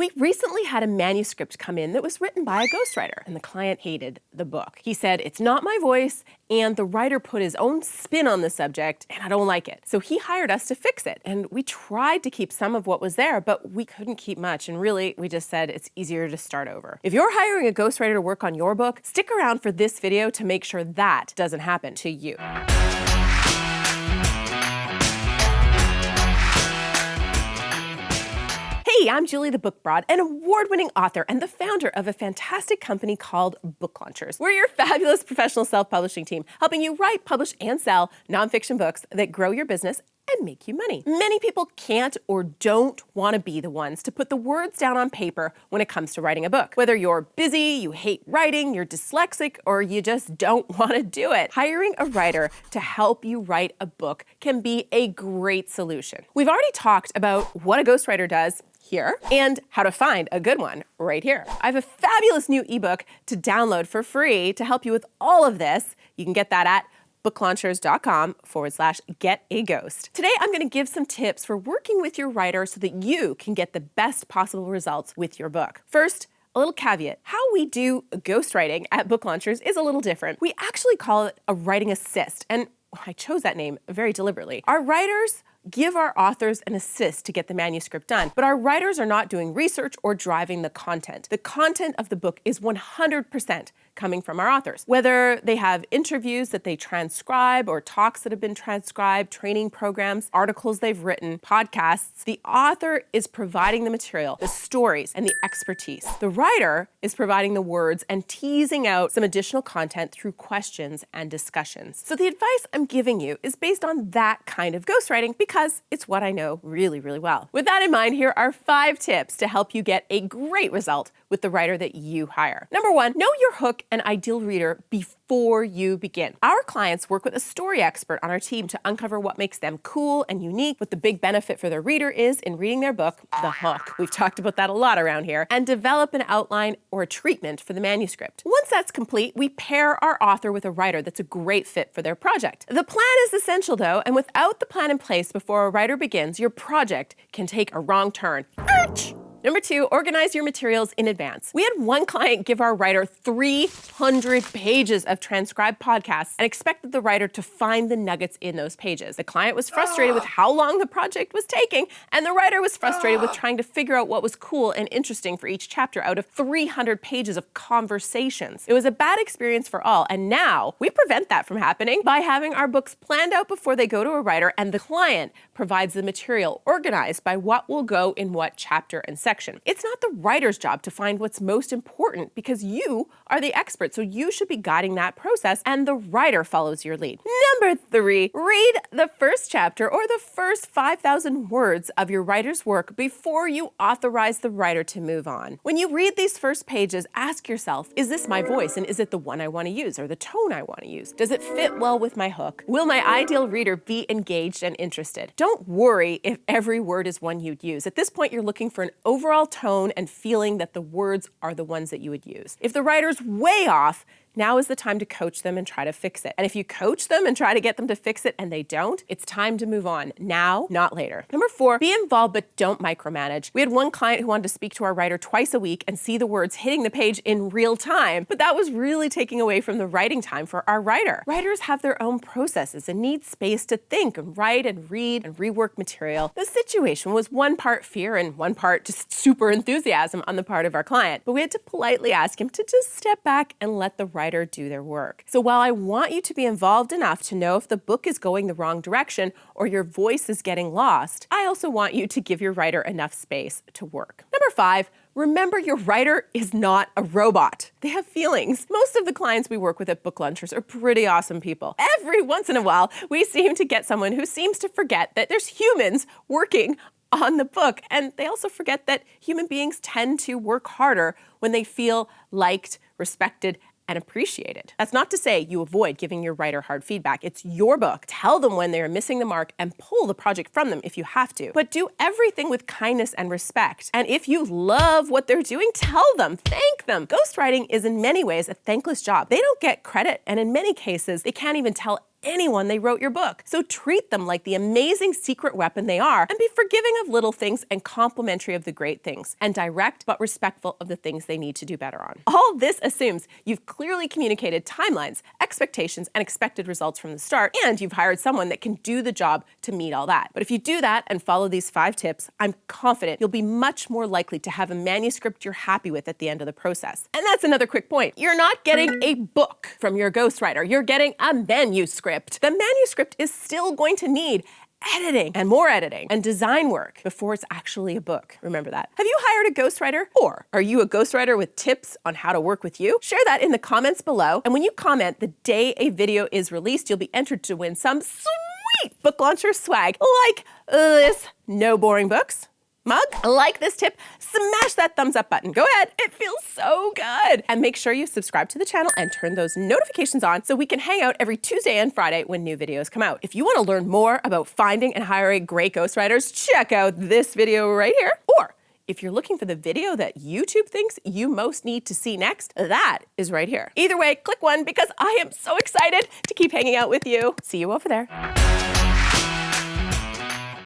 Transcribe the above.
We recently had a manuscript come in that was written by a ghostwriter, and the client hated the book. He said, "It's not my voice, and the writer put his own spin on the subject, and I don't like it." So he hired us to fix it, and we tried to keep some of what was there, but we couldn't keep much, and really, we just said it's easier to start over. If you're hiring a ghostwriter to work on your book, stick around for this video to make sure that doesn't happen to you. Hey, I'm Julie the Book Broad, an award-winning author and the founder of a fantastic company called Book Launchers. We're your fabulous professional self-publishing team, helping you write, publish, and sell nonfiction books that grow your business and make you money. Many people can't or don't want to be the ones to put the words down on paper when it comes to writing a book. Whether you're busy, you hate writing, you're dyslexic, or you just don't want to do it, hiring a writer to help you write a book can be a great solution. We've already talked about what a ghostwriter does here and how to find a good one right here. I have a fabulous new ebook to download for free to help you with all of this. You can get that at booklaunchers.com/getaghost. Today, I'm going to give some tips for working with your writer so that you can get the best possible results with your book. First, a little caveat. How we do ghostwriting at Book Launchers is a little different. We actually call it a writing assist, and I chose that name very deliberately. Our writers give our authors an assist to get the manuscript done, but our writers are not doing research or driving the content. The content of the book is 100% coming from our authors. Whether they have interviews that they transcribe or talks that have been transcribed, training programs, articles they've written, podcasts, the author is providing the material, the stories, and the expertise. The writer is providing the words and teasing out some additional content through questions and discussions. So the advice I'm giving you is based on that kind of ghostwriting because it's what I know really, really well. With that in mind, here are 5 tips to help you get a great result with the writer that you hire. Number 1, know your hook and ideal reader before you begin. Our clients work with a story expert on our team to uncover what makes them cool and unique, what the big benefit for their reader is in reading their book, the hook. We've talked about that a lot around here, and develop an outline or a treatment for the manuscript. Once that's complete, we pair our author with a writer that's a great fit for their project. The plan is essential though, and without the plan in place before a writer begins, your project can take a wrong turn. Ouch! Number 2, organize your materials in advance. We had one client give our writer 300 pages of transcribed podcasts and expected the writer to find the nuggets in those pages. The client was frustrated with how long the project was taking, and the writer was frustrated with trying to figure out what was cool and interesting for each chapter out of 300 pages of conversations. It was a bad experience for all, and now we prevent that from happening by having our books planned out before they go to a writer, and the client provides the material organized by what will go in what chapter and section. It's not the writer's job to find what's most important because you are the expert, so you should be guiding that process and the writer follows your lead. Number 3, read the first chapter or the first 5,000 words of your writer's work before you authorize the writer to move on. When you read these first pages, ask yourself, is this my voice and is it the one I want to use or the tone I want to use? Does it fit well with my hook? Will my ideal reader be engaged and interested? Don't worry if every word is one you'd use. At this point, you're looking for an overall tone and feeling that the words are the ones that you would use. If the writer's way off, now is the time to coach them and try to fix it. And if you coach them and try to get them to fix it and they don't, it's time to move on. Now, not later. Number 4, be involved but don't micromanage. We had one client who wanted to speak to our writer twice a week and see the words hitting the page in real time, but that was really taking away from the writing time for our writer. Writers have their own processes and need space to think and write and read and rework material. The situation was one part fear and one part just super enthusiasm on the part of our client, but we had to politely ask him to just step back and let the writer do their work. So while I want you to be involved enough to know if the book is going the wrong direction or your voice is getting lost, I also want you to give your writer enough space to work. Number 5, remember your writer is not a robot. They have feelings. Most of the clients we work with at Book Launchers are pretty awesome people. Every once in a while, we seem to get someone who seems to forget that there's humans working on the book, and they also forget that human beings tend to work harder when they feel liked, respected, and appreciated. That's not to say you avoid giving your writer hard feedback. It's your book. Tell them when they are missing the mark and pull the project from them if you have to. But do everything with kindness and respect. And if you love what they're doing, tell them, thank them. Ghostwriting is in many ways a thankless job. They don't get credit, and in many cases, they can't even tell anyone they wrote your book. So treat them like the amazing secret weapon they are, and be forgiving of little things and complimentary of the great things, and direct but respectful of the things they need to do better on. All this assumes you've clearly communicated timelines, expectations, and expected results from the start, and you've hired someone that can do the job to meet all that. But if you do that and follow these 5 tips, I'm confident you'll be much more likely to have a manuscript you're happy with at the end of the process. And that's another quick point. You're not getting a book from your ghostwriter. You're getting a manuscript. The manuscript is still going to need editing and more editing and design work before it's actually a book. Remember that. Have you hired a ghostwriter? Or are you a ghostwriter with tips on how to work with you? Share that in the comments below. And when you comment the day a video is released, you'll be entered to win some sweet book launcher swag like this No Boring Books mug. Like this tip, smash that thumbs up button. Go ahead, it feels so good. And make sure you subscribe to the channel and turn those notifications on so we can hang out every Tuesday and Friday when new videos come out. If you want to learn more about finding and hiring great ghostwriters, check out this video right here. Or if you're looking for the video that YouTube thinks you most need to see next, that is right here. Either way, click one because I am so excited to keep hanging out with you. See you over there.